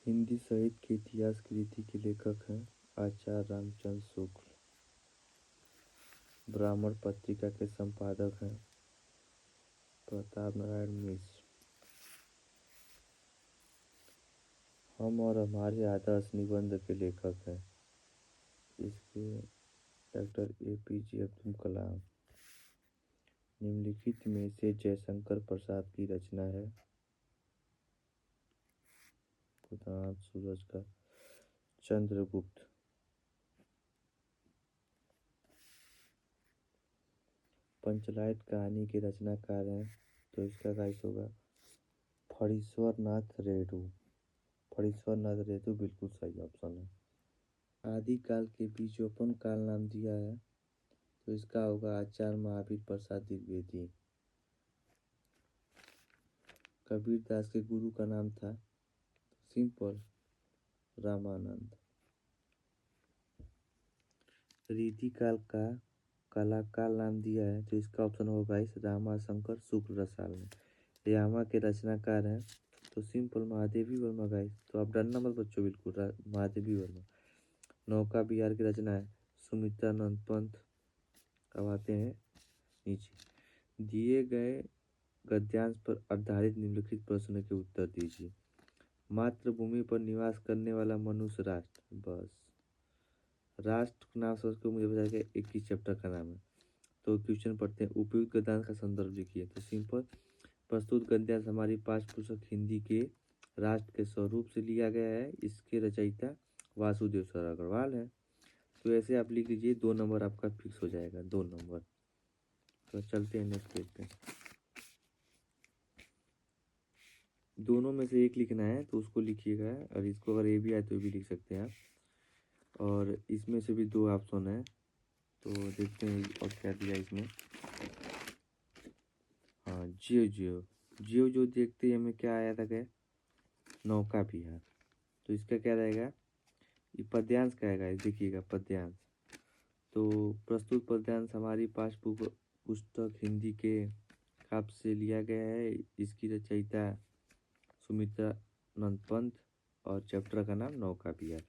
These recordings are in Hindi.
हिंदी साहित्य के इतिहास कृति के लेखक हैं आचार्य रामचंद्र शुक्ल। ब्राह्मण पत्रिका के संपादक हैं प्रताप नारायण मिश्र। हम और हमारे आदर्श निबंध के लेखक हैं इसके डॉक्टर APJ अब्दुल कलाम। निम्नलिखित में से जयशंकर प्रसाद की रचना है खुदावंद सूरज का चंद्रगुप्त। पंचलाइट कहानी के रचनाकार हैं तो इसका गाइस होगा फणीश्वर नाथ रेणु। फणीश्वर नाथ रेणु बिल्कुल सही ऑप्शन है। आदिकाल के बीजोपन काल नाम दिया है तो इसका होगा आचार्य महावीर प्रसाद द्विवेदी। कबीर दास के गुरु का नाम था सिंपल रामानंद। रीतिकाल का कलाकाल नाम दिया है तो इसका ऑप्शन होगा इस रामाशंकर शुक्ल रसाल में। यामा के रचनाकार हैं तो सिंपल महादेवी वर्मा गाइस। तो आप डरना मत बच्चों, बिल्कुल महादेवी वर्मा। नौका बिहार की रचना है सुमित्रानंद पंत। अब आते हैं नीचे दिए गए गद्यांश पर आधारित निम्नलिखित प्रश्न के उत्तर दीजिए। मातृभूमि पर निवास करने वाला मनुष्य राष्ट्र। बस राष्ट्र का नाम सोच के मुझे बता के 21 चैप्टर का नाम है। तो क्वेश्चन पढ़ते हैं। उपयुक्त गद्यांश का संदर्भ लिखिए। तो सिंपल प्रस्तुत गद्यांश हमारी पाठ्य पुस्तक हिंदी के राष्ट्र के स्वरूप से लिया गया है। इसके रचयिता वासुदेव सर अग्रवाल है। तो ऐसे आप लिख लीजिए, 2 नंबर आपका फिक्स हो जाएगा, 2 नंबर। तो चलते हैं नेक्स्ट पेज पे। दोनों में से एक लिखना है तो उसको लिखिएगा, और इसको अगर ए भी आए तो भी लिख सकते हैं आप। और इसमें से भी 2 ऑप्शन है तो देखते हैं और क्या दिया इसमें। हाँ जियो जियो जियो जो देखते हैं हमें क्या आया था, क्या नौका बिहार। तो इसका क्या रहेगा, ये पद्यांश का है, देखिएगा पद्यांश। तो प्रस्तुत पद्यांश हमारी पाठ्य पुस्तक हिंदी के काव्य से लिया गया है। इसकी रचयिता सुमित्रानंद पंत और चैप्टर का नाम नौका बिहार।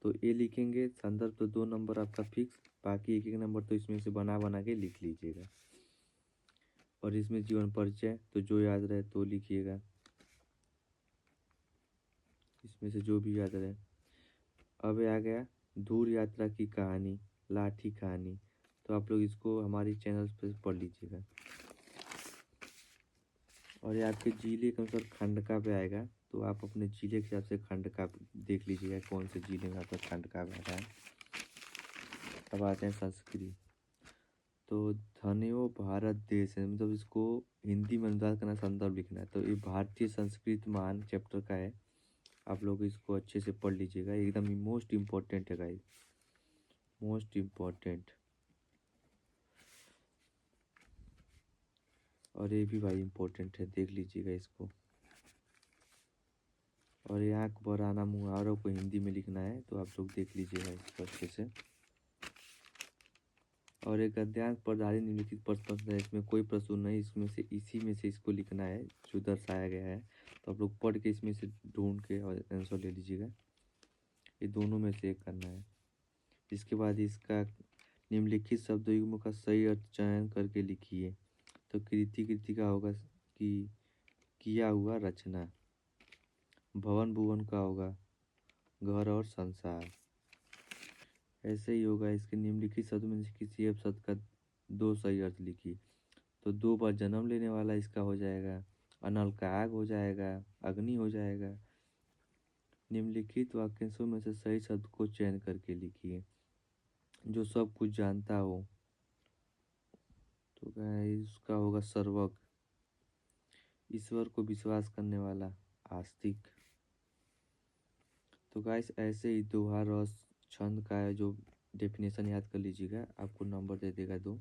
तो ये लिखेंगे संदर्भ तो 2 नंबर आपका फिक्स, बाकी 1-1 नंबर तो इसमें से बना बना के लिख लीजिएगा। और इसमें जीवन परिचय तो जो याद रहे तो लिखिएगा, इसमें से जो भी याद रहे। अब आ गया दूर यात्रा की कहानी, लाठी कहानी। तो आप लोग इसको हमारी चैनल पर पढ़ लीजिएगा। और ये आपके जिले के अनुसार खंड का पे आएगा तो आप अपने जिले के हिसाब से खंड का देख लीजिएगा कौन से जिले में आपका खंड का आ रहा है। अब आते हैं संस्कृत। तो धन्यो भारत देश है, मतलब इसको हिंदी में अनुवाद करना, संदर्भ लिखना है। तो ये भारतीय संस्कृत महान चैप्टर का है, आप लोग इसको अच्छे से पढ़ लीजिएगा, एकदम मोस्ट इम्पोर्टेंट है गाइस, मोस्ट इम्पोर्टेंट। और ये भी भाई इम्पोर्टेंट है, देख लीजिएगा इसको। और ये आँख बराना मुहावरों को हिंदी में लिखना है तो आप लोग देख लीजिएगा इसको अच्छे से। और एक गद्यांश पर आधारित निम्नलिखित प्रश्न है, इसमें कोई प्रश्न नहीं, इसमें से इसी में से इसको लिखना है जो दर्शाया गया है। तो आप लोग पढ़ के इसमें से ढूंढ के और आंसर ले लीजिएगा, ये दोनों में से एक करना है। इसके बाद इसका निम्नलिखित शब्द युग्म का सही अर्थ चयन करके लिखिए। तो कृति का होगा कि किया हुआ रचना। भवन भुवन का होगा घर और संसार। ऐसे ही होगा इसके निम्नलिखित शब्द में से किसी एक शब्द का 2 सही अर्थ लिखिए। तो 2 बार जन्म लेने वाला इसका हो जाएगा, अनल का आग हो जाएगा, अग्नि हो जाएगा। निम्नलिखित वाक्यांशों में से सही शब्द को चयन करके लिखिए। जो सब कुछ जानता हो तो इसका होगा सर्वज्ञ। ईश्वर को विश्वास करने वाला आस्तिक। तो गाइस ऐसे ही दोहा रस छंद का है जो डेफिनेशन याद कर लीजिएगा, आपको नंबर दे देगा 2।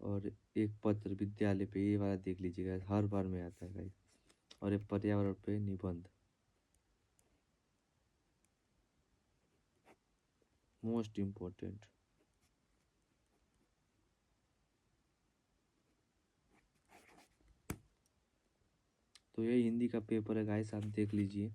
और एक पत्र विद्यालय पे ये वाला देख लीजिएगा, हर बार में आता है गाइस। और एक पर्यावरण पे निबंध, मोस्ट इम्पोर्टेंट। तो ये हिंदी का पेपर है गाइस, आप देख लीजिए।